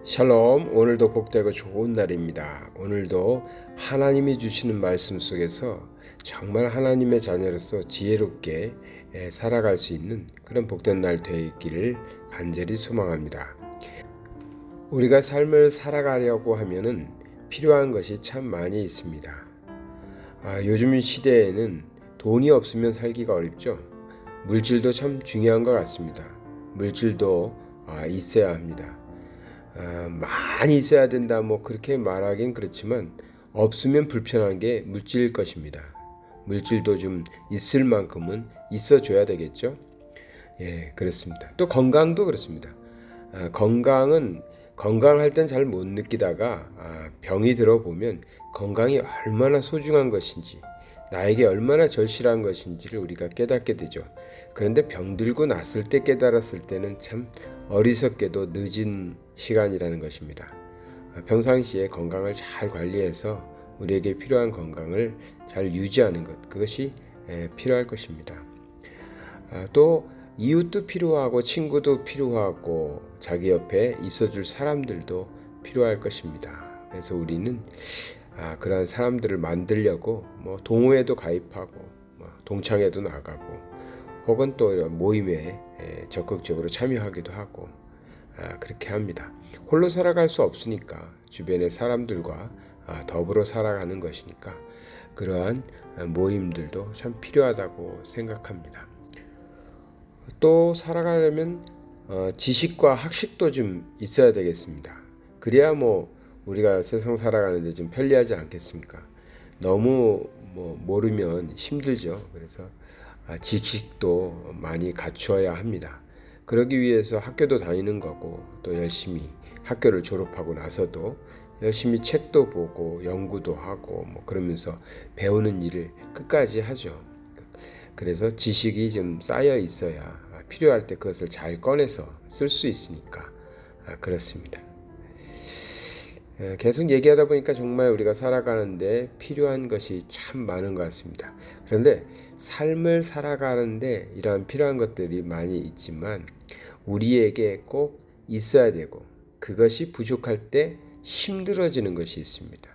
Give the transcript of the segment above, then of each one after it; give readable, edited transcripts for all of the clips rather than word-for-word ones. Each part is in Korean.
샬롬, 오늘도 복되고 좋은 날입니다. 오늘도 하나님이 주시는 말씀 속에서 정말 하나님의 자녀로서 지혜롭게 살아갈 수 있는 그런 복된 날 되기를 간절히 소망합니다. 우리가 삶을 살아가려고 하면은 필요한 것이 참 많이 있습니다. 요즘 시대에는 돈이 없으면 살기가 어렵죠. 물질도 참 중요한 것 같습니다. 물질도 있어야 합니다. 많이 있어야 된다 뭐 그렇게 말하긴 그렇지만 없으면 불편한 게 물질일 것입니다. 물질도 좀 있을 만큼은 있어줘야 되겠죠. 예, 그렇습니다. 또 건강도 그렇습니다. 건강할 땐 잘 못 느끼다가 병이 들어보면 건강이 얼마나 소중한 것인지 나에게 얼마나 절실한 것인지를 우리가 깨닫게 되죠. 그런데 병들고 났을 때 깨달았을 때는 참 어리석게도 늦은 시간이라는 것입니다. 평상시에 건강을 잘 관리해서 우리에게 필요한 건강을 잘 유지하는 것, 그것이 필요할 것입니다. 또 이웃도 필요하고 친구도 필요하고 자기 옆에 있어줄 사람들도 필요할 것입니다. 그래서 우리는 그러한 사람들을 만들려고 뭐 동호회도 가입하고 뭐 동창회도 나가고 혹은 또 이런 모임에 적극적으로 참여하기도 하고 그렇게 합니다. 홀로 살아갈 수 없으니까 주변의 사람들과 더불어 살아가는 것이니까 그러한 모임들도 참 필요하다고 생각합니다. 또 살아가려면 지식과 학식도 좀 있어야 되겠습니다. 그래야 뭐 우리가 세상 살아가는데 좀 편리하지 않겠습니까? 너무 뭐 모르면 힘들죠. 그래서 지식도 많이 갖추어야 합니다. 그러기 위해서 학교도 다니는 거고 또 열심히 학교를 졸업하고 나서도 열심히 책도 보고 연구도 하고 뭐 그러면서 배우는 일을 끝까지 하죠. 그래서 지식이 좀 쌓여 있어야 필요할 때 그것을 잘 꺼내서 쓸 수 있으니까 그렇습니다. 계속 얘기하다 보니까 정말 우리가 살아가는데 필요한 것이 참 많은 것 같습니다. 그런데 삶을 살아가는데 이러한 필요한 것들이 많이 있지만 우리에게 꼭 있어야 되고 그것이 부족할 때 힘들어지는 것이 있습니다.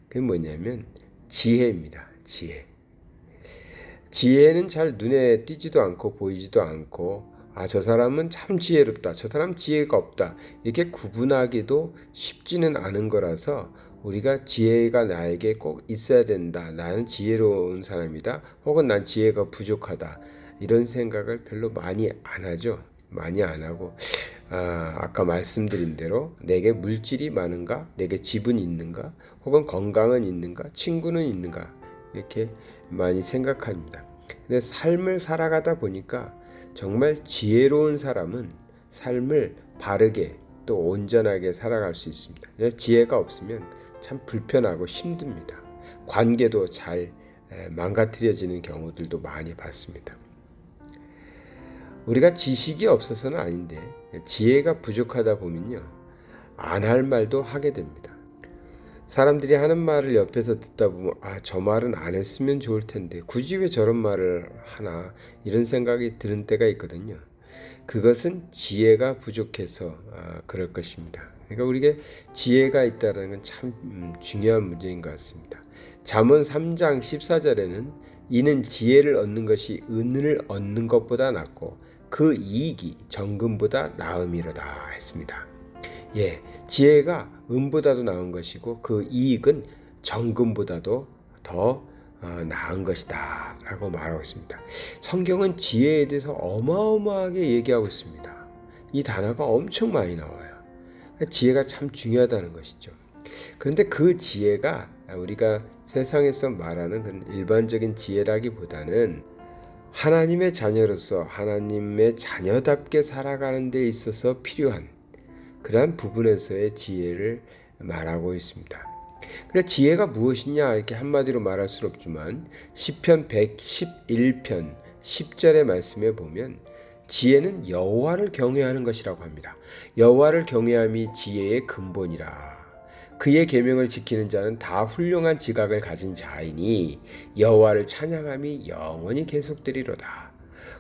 그게 뭐냐면 지혜입니다. 지혜. 지혜는 잘 눈에 띄지도 않고 보이지도 않고 저 사람은 참 지혜롭다. 저 사람 지혜가 없다. 이렇게 구분하기도 쉽지는 않은 거라서 우리가 지혜가 나에게 꼭 있어야 된다. 나는 지혜로운 사람이다. 혹은 난 지혜가 부족하다. 이런 생각을 별로 많이 안 하죠. 많이 안 하고 아까 말씀드린 대로 내게 물질이 많은가? 내게 집은 있는가? 혹은 건강은 있는가? 친구는 있는가? 이렇게 많이 생각합니다. 근데 삶을 살아가다 보니까 정말 지혜로운 사람은 삶을 바르게 또 온전하게 살아갈 수 있습니다. 지혜가 없으면 참 불편하고 힘듭니다. 관계도 잘 망가뜨려지는 경우들도 많이 봤습니다. 우리가 지식이 없어서는 아닌데 지혜가 부족하다 보면요. 안 할 말도 하게 됩니다. 사람들이 하는 말을 옆에서 듣다 보면 저 말은 안 했으면 좋을 텐데 굳이 왜 저런 말을 하나 이런 생각이 드는 때가 있거든요. 그것은 지혜가 부족해서 그럴 것입니다. 그러니까 우리에게 지혜가 있다는 건 참 중요한 문제인 것 같습니다. 잠언 3장 14절에는 이는 지혜를 얻는 것이 은을 얻는 것보다 낫고 그 이익이 정금보다 나음이로다 했습니다. 예, 지혜가 은보다도 나은 것이고 그 이익은 정금보다도 더 나은 것이다 라고 말하고 있습니다. 성경은 지혜에 대해서 어마어마하게 얘기하고 있습니다. 이 단어가 엄청 많이 나와요. 지혜가 참 중요하다는 것이죠. 그런데 그 지혜가 우리가 세상에서 말하는 그런 일반적인 지혜라기보다는 하나님의 자녀로서 하나님의 자녀답게 살아가는 데 있어서 필요한 그러한 부분에서의 지혜를 말하고 있습니다. 그래 지혜가 무엇이냐 이렇게 한마디로 말할 수 없지만 시편 111편 10절의 말씀에 보면 지혜는 여호와를 경외하는 것이라고 합니다. 여호와를 경외함이 지혜의 근본이라. 그의 계명을 지키는 자는 다 훌륭한 지각을 가진 자이니 여호와를 찬양함이 영원히 계속되리로다.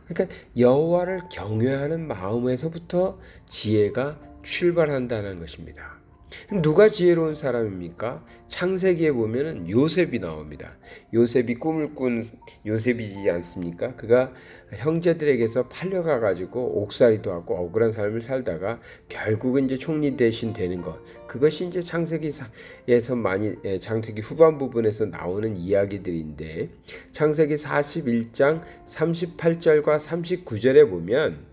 그러니까 여호와를 경외하는 마음에서부터 지혜가 출발한다는 것입니다. 누가 지혜로운 사람입니까? 창세기에 보면은 요셉이 나옵니다. 요셉이 꿈을 꾼 요셉이지 않습니까? 그가 형제들에게서 팔려가 가지고 옥살이도 하고 억울한 삶을 살다가 결국은 이제 총리 대신 되는 것. 그것이 이제 창세기에서 많이 창세기 후반 부분에서 나오는 이야기들인데 창세기 41장 38절과 39절에 보면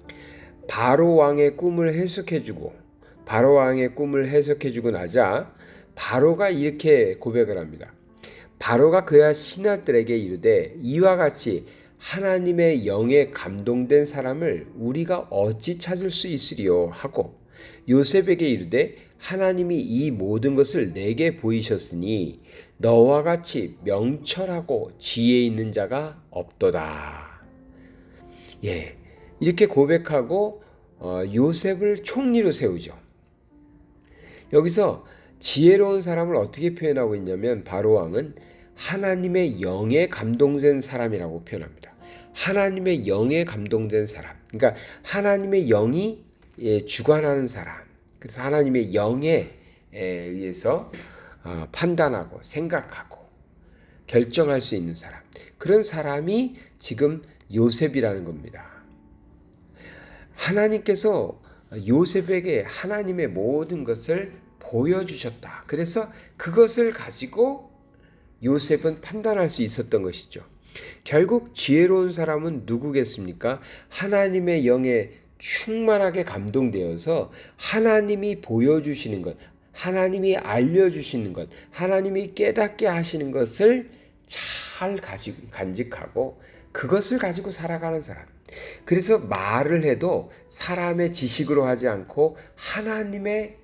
바로 왕의 꿈을 해석해주고 바로 왕의 꿈을 해석해주고 나자 바로가 이렇게 고백을 합니다. 바로가 그의 신하들에게 이르되 이와 같이 하나님의 영에 감동된 사람을 우리가 어찌 찾을 수 있으리요 하고 요셉에게 이르되 하나님이 이 모든 것을 내게 보이셨으니 너와 같이 명철하고 지혜 있는 자가 없도다. 예, 이렇게 고백하고 요셉을 총리로 세우죠. 여기서 지혜로운 사람을 어떻게 표현하고 있냐면 바로 왕은 하나님의 영에 감동된 사람이라고 표현합니다. 하나님의 영에 감동된 사람. 그러니까 하나님의 영이 주관하는 사람. 그래서 하나님의 영에 의해서 판단하고 생각하고 결정할 수 있는 사람. 그런 사람이 지금 요셉이라는 겁니다. 하나님께서 요셉에게 하나님의 모든 것을 보여주셨다. 그래서 그것을 가지고 요셉은 판단할 수 있었던 것이죠. 결국 지혜로운 사람은 누구겠습니까? 하나님의 영에 충만하게 감동되어서 하나님이 보여주시는 것, 하나님이 알려주시는 것, 하나님이 깨닫게 하시는 것을 잘 간직하고 그것을 가지고 살아가는 사람. 그래서 말을 해도 사람의 지식으로 하지 않고 하나님의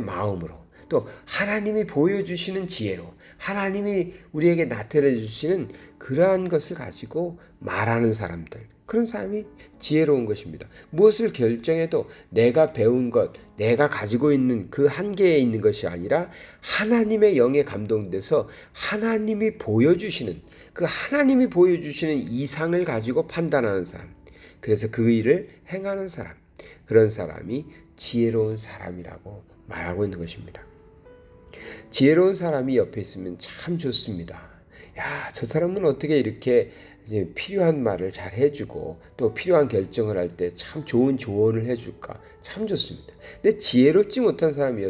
마음으로 또 하나님이 보여주시는 지혜로 하나님이 우리에게 나타내 주시는 그러한 것을 가지고 말하는 사람들, 그런 사람이 지혜로운 것입니다. 무엇을 결정해도 내가 배운 것, 내가 가지고 있는 그 한계에 있는 것이 아니라 하나님의 영에 감동돼서 하나님이 보여주시는 그 하나님이 보여주시는 이상을 가지고 판단하는 사람, 그래서 그 일을 행하는 사람, 그런 사람이 지혜로운 사람이라고 말하고 있는 것입니다. 지혜로운 사람이 옆에 있으면 참 좋습니다. 야, 저 사람은 어떻게 이렇게 이제 필요한 말을 잘 해주고 또 필요한 결정을 할 때 참 좋은 조언을 해줄까? 참 좋습니다. 근데 지혜롭지 못한 사람이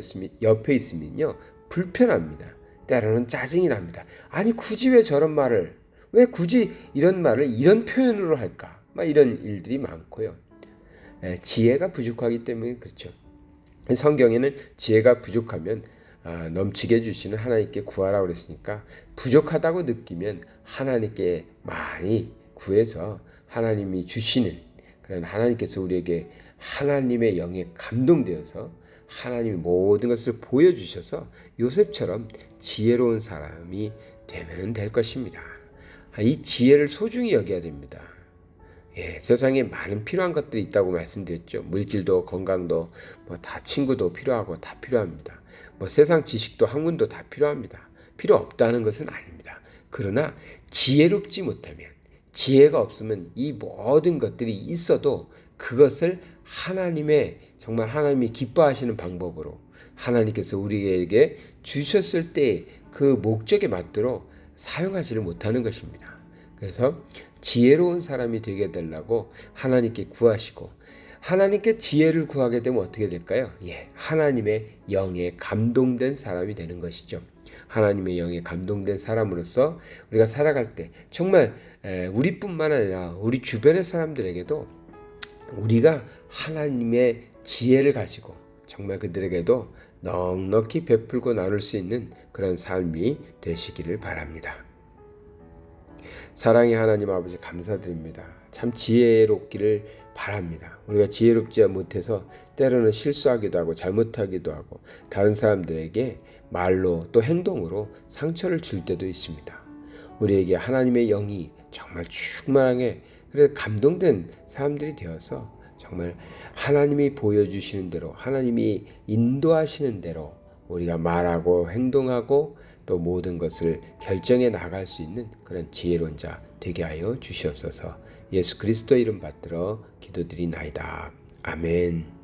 옆에 있으면요 불편합니다. 때로는 짜증이 납니다. 아니 굳이 왜 저런 말을, 왜 굳이 이런 말을 이런 표현으로 할까? 막 이런 일들이 많고요. 지혜가 부족하기 때문에 그렇죠. 성경에는 지혜가 부족하면 넘치게 해주시는 하나님께 구하라고 그랬으니까 부족하다고 느끼면 하나님께 많이 구해서 하나님이 주시는 그런 하나님께서 우리에게 하나님의 영에 감동되어서 하나님이 모든 것을 보여주셔서 요셉처럼 지혜로운 사람이 되면 될 것입니다. 이 지혜를 소중히 여겨야 됩니다. 세상에 많은 필요한 것들이 있다고 말씀드렸죠. 물질도 건강도 다 친구도 필요하고 다 필요합니다. 세상 지식도 학문도 다 필요합니다. 필요 없다는 것은 아닙니다. 그러나 지혜롭지 못하면, 지혜가 없으면 이 모든 것들이 있어도 그것을 정말 하나님이 기뻐하시는 방법으로 하나님께서 우리에게 주셨을 때 그 목적에 맞도록 사용하지를 못하는 것입니다. 그래서 지혜로운 사람이 되게 되려고 하나님께 구하시고, 하나님께 지혜를 구하게 되면 어떻게 될까요? 하나님의 영에 감동된 사람이 되는 것이죠. 하나님의 영에 감동된 사람으로서 우리가 살아갈 때 정말 우리뿐만 아니라 우리 주변의 사람들에게도 우리가 하나님의 지혜를 가지고 정말 그들에게도 넉넉히 베풀고 나눌 수 있는 그런 삶이 되시기를 바랍니다. 사랑의 하나님 아버지 감사드립니다. 참 지혜롭기를 바랍니다. 우리가 지혜롭지 못해서 때로는 실수하기도 하고 잘못하기도 하고 다른 사람들에게 말로 또 행동으로 상처를 줄 때도 있습니다. 우리에게 하나님의 영이 정말 충만하게 감동된 사람들이 되어서 정말 하나님이 보여주시는 대로, 하나님이 인도하시는 대로 우리가 말하고 행동하고 또 모든 것을 결정해 나갈 수 있는 그런 지혜로운 자 되게 하여 주시옵소서. 예수 그리스도 이름 받들어 기도드리나이다. 아멘.